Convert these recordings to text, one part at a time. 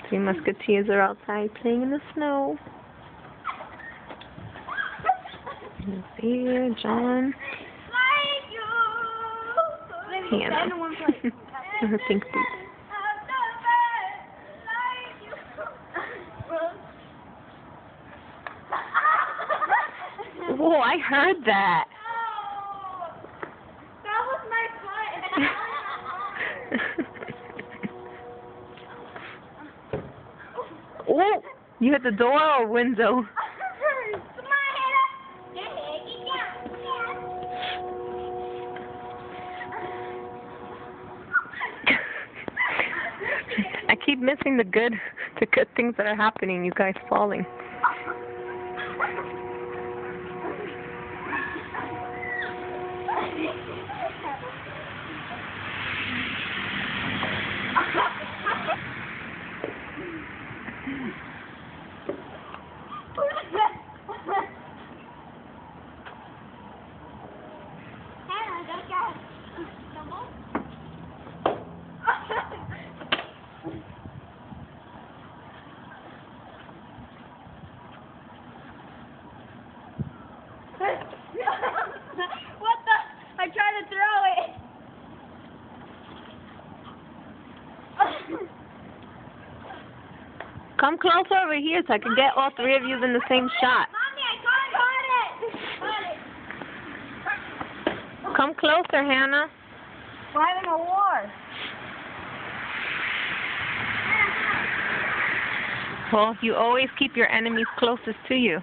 Three Musketeers are outside playing in the snow. Xavier, John, Hannah. Her pink boots. Whoa, I heard that. That was my foot. Oh, you hit the door or window? I keep missing the good things that are happening. You guys falling. What the? I tried to throw it. Come closer over here so I can get all three of you in the same shot. Mommy, I got it. Come closer, Hannah. We're having a war. Well, you always keep your enemies closest to you.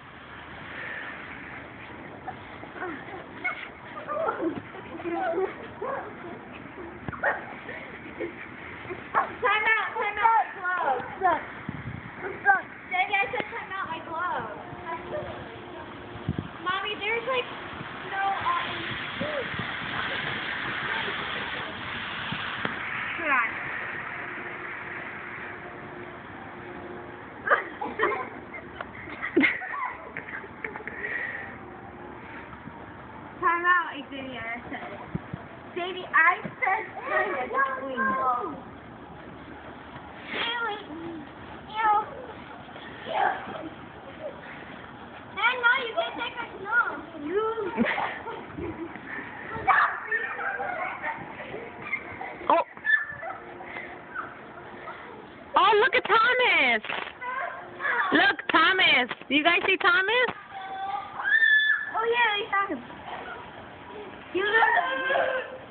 Time out my gloves. Daddy, I said time out my gloves. Mommy, there's like snow on. Come on. Time out, Xavier, I said. Baby, I said time out. And now you can't take my snow. Oh. Oh, look at Thomas. Look, Thomas. You guys see Thomas? Oh, yeah, I saw him.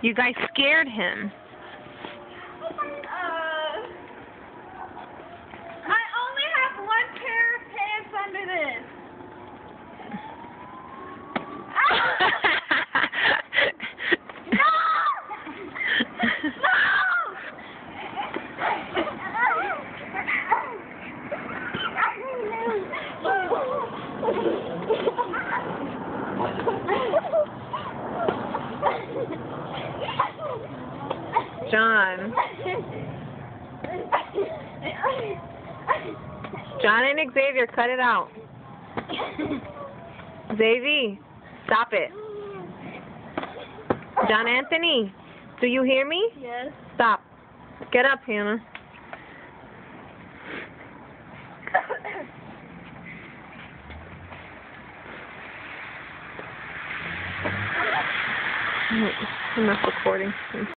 You guys scared him. I only have one pair of pants under this. No! John and Xavier, cut it out. Xavier, stop it. John Anthony, do you hear me? Yes. Stop. Get up, Hannah. I'm not recording.